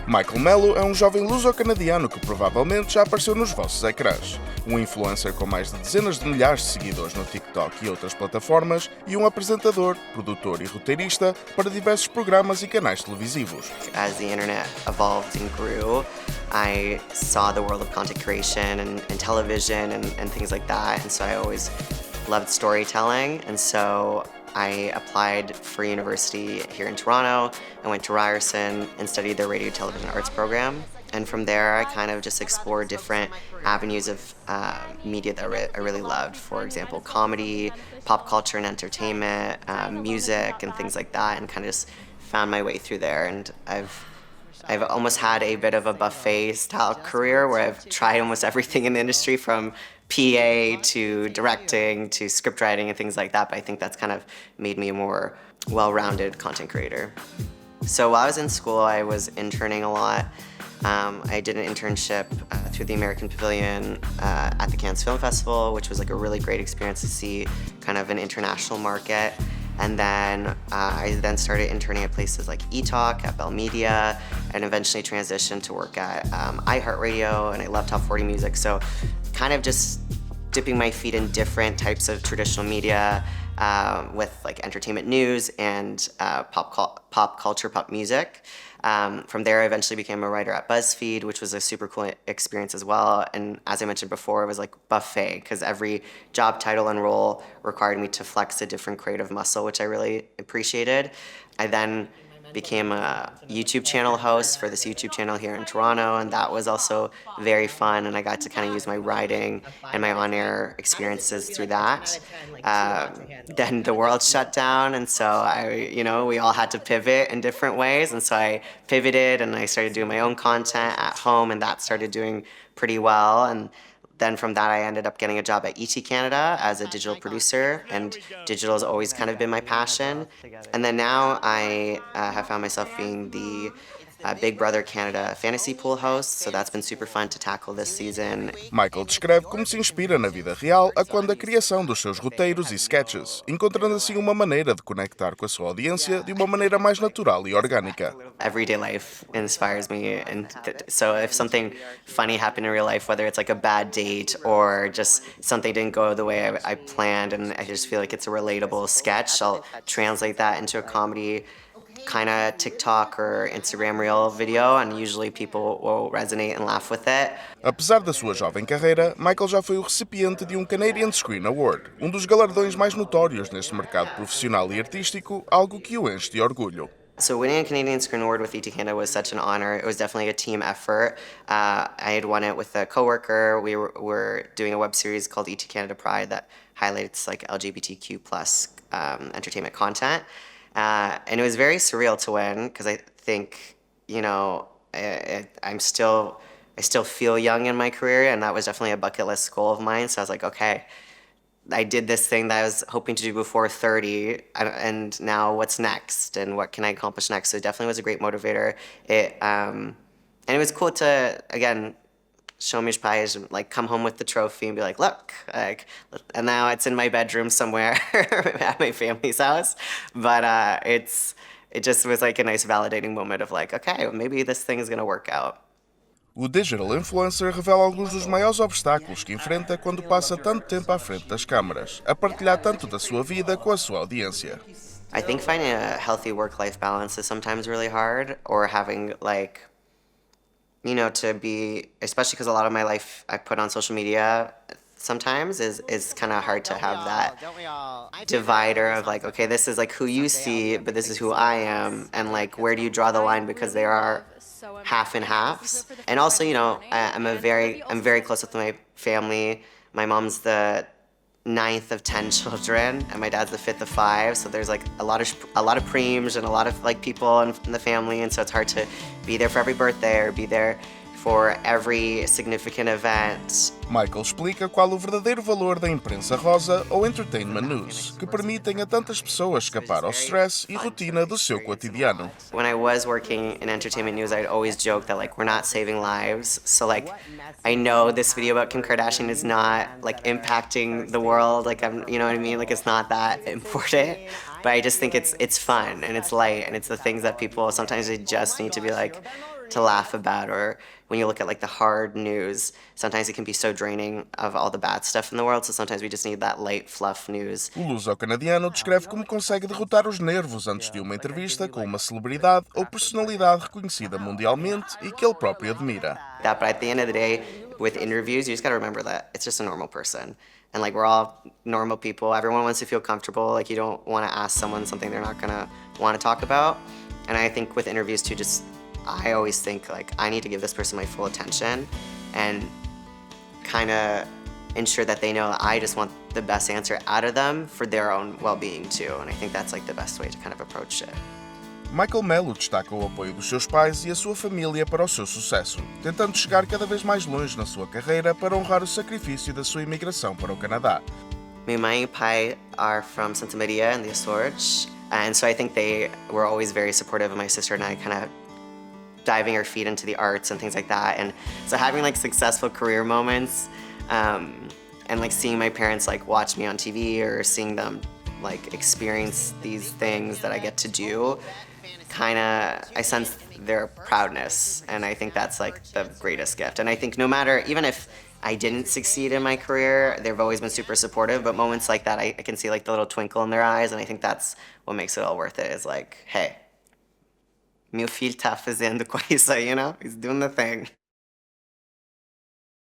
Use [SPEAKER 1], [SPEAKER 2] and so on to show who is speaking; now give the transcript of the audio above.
[SPEAKER 1] Michael Melo é um jovem luso-canadiano que provavelmente já apareceu nos vossos ecrãs. Um influencer com mais de dezenas de milhares de seguidores no TikTok e outras plataformas e um apresentador, produtor e roteirista para diversos programas e canais televisivos.
[SPEAKER 2] As the internet evolved and grew, I saw the world of content creation and television and things like that, and so I always loved storytelling, and so I applied for university here in Toronto. I went to Ryerson and studied their radio, television arts program. And from there, I kind of just explored different avenues of media that I really loved. For example, comedy, pop culture and entertainment, music and things like that, and kind of just found my way through there. And I've almost had a bit of a buffet style career where I've tried almost everything in the industry, from PA to directing to script writing and things like that, but I think that's kind of made me a more well-rounded content creator. So while I was in school, I was interning a lot. I did an internship through the American Pavilion at the Cannes Film Festival, which was like a really great experience to see kind of an international market. And then I then started interning at places like eTalk, at Bell Media, and eventually transitioned to work at iHeartRadio, and I love Top 40 music. So kind of just dipping my feet in different types of traditional media with like entertainment news and pop culture, pop music. From there, I eventually became a writer at BuzzFeed, which was a super cool experience as well. And as I mentioned before, it was like buffet, because every job title and role required me to flex a different creative muscle, which I really appreciated. I then became a YouTube channel host for this YouTube channel here in Toronto, and that was also very fun, and I got to kind of use my writing and my on-air experiences through that. Then the world shut down, and so we all had to pivot in different ways, and so I pivoted and I started doing my own content at home, and that started doing pretty well. And then from that, I ended up getting a job at ET Canada as a digital producer, and digital has always kind of been my passion. And then now I have found myself being the Big Brother Canada fantasy pool host, so that's been super fun to tackle this season.
[SPEAKER 1] Michael descreve como se inspira na vida real a quando a criação dos seus roteiros e sketches, encontrando assim uma maneira de conectar com a sua audiência de uma maneira mais natural e orgânica.
[SPEAKER 2] Everyday life inspires me, and so if something funny happened in real life, whether it's like a bad date or just something didn't go the way I planned and I just feel like it's a relatable sketch, I'll translate that into a comedy kind of TikTok or Instagram reel video, and usually people will resonate and laugh with it.
[SPEAKER 1] Apesar da sua jovem carreira, Michael já foi o recipiente de um Canadian Screen Award, um dos galardões mais notórios neste mercado profissional e artístico, algo que o enche de orgulho.
[SPEAKER 2] So winning a Canadian Screen Award with ET Canada was such an honor. It was definitely a team effort. I had won it with a coworker. We were doing a web series called ET Canada Pride that highlights like LGBTQ plus entertainment content. And it was very surreal to win, because I think, I still feel young in my career, and that was definitely a bucket list goal of mine. So I was like, okay, I did this thing that I was hoping to do before 30, and now what's next, and what can I accomplish next? So it definitely was a great motivator. And it was cool to, again, show me page, like come home with the trophy and be like, look, and now it's in my bedroom somewhere at my family's house. But it just was like a nice validating moment of like, okay, maybe this thing is gonna work out.
[SPEAKER 1] O digital influencer revela alguns dos maiores obstáculos que enfrenta quando passa tanto tempo à frente das câmaras, a partilhar tanto da sua vida com a sua audiência.
[SPEAKER 2] I think finding a healthy work-life balance is sometimes really hard, or having like, to be, especially because a lot of my life I put on social media sometimes is kind of hard to have that divider of like, okay, this is like who you see, but this is who I am, and like where do you draw the line, because there are half and halves. And also, I'm very close with my family. My mom's the 9th of 10 children, and my dad's the 5th of 5. So there's like a lot of preems and a lot of like people in the family, and so it's hard to be there for every birthday or be there for every significant event.
[SPEAKER 1] Michael explica qual o verdadeiro valor da imprensa rosa ou entertainment news, que permitem a tantas pessoas escapar ao stress e rotina do seu cotidiano.
[SPEAKER 2] When I was working in entertainment news, I'd always joke that like we're not saving lives. So like I know this video about Kim Kardashian is not like impacting the world, like you know what I mean? Like it's not that important. But I just think it's fun and it's light, and it's the things that people sometimes they just need to be like, to laugh about, or when you look at like the hard news, sometimes it can be so draining of all the bad stuff in the world, so sometimes we just need that light fluff news.
[SPEAKER 1] O luso-canadiano descreve como consegue derrotar os nervos antes de uma entrevista com uma celebridade ou personalidade reconhecida mundialmente e que ele próprio admira.
[SPEAKER 2] But at the end of the day, with interviews, you just gotta remember that it's just a normal person. And like we're all normal people. Everyone wants to feel comfortable. Like you don't want to ask someone something they're not gonna want to talk about. And I think with interviews too, I always think like I need to give this person my full attention and kind of ensure that they know that I just want the best answer out of them for their own well-being too. And I think that's like the best way to kind of approach it.
[SPEAKER 1] Melo destaca o apoio dos seus pais e a sua família para o seu sucesso, tentando chegar cada vez mais longe na sua carreira para honrar o sacrifício da sua imigração para o Canadá.
[SPEAKER 2] Minha mãe e pai are from Santa Maria in the Açores, and so I think they were always very supportive of my sister and I, kind of diving our feet into the arts and things like that. And so having like successful career moments and like seeing my parents like watch me on TV or seeing them like experience these things that I get to do, I sense their proudness, and I think that's like the greatest gift. And I think no matter, even if I didn't succeed in my career, they've always been super supportive, but moments like that, I can see like the little twinkle in their eyes, and I think that's what makes it all worth it, is like, hey, meu filho tá fazendo coisa, you know? He's doing the thing.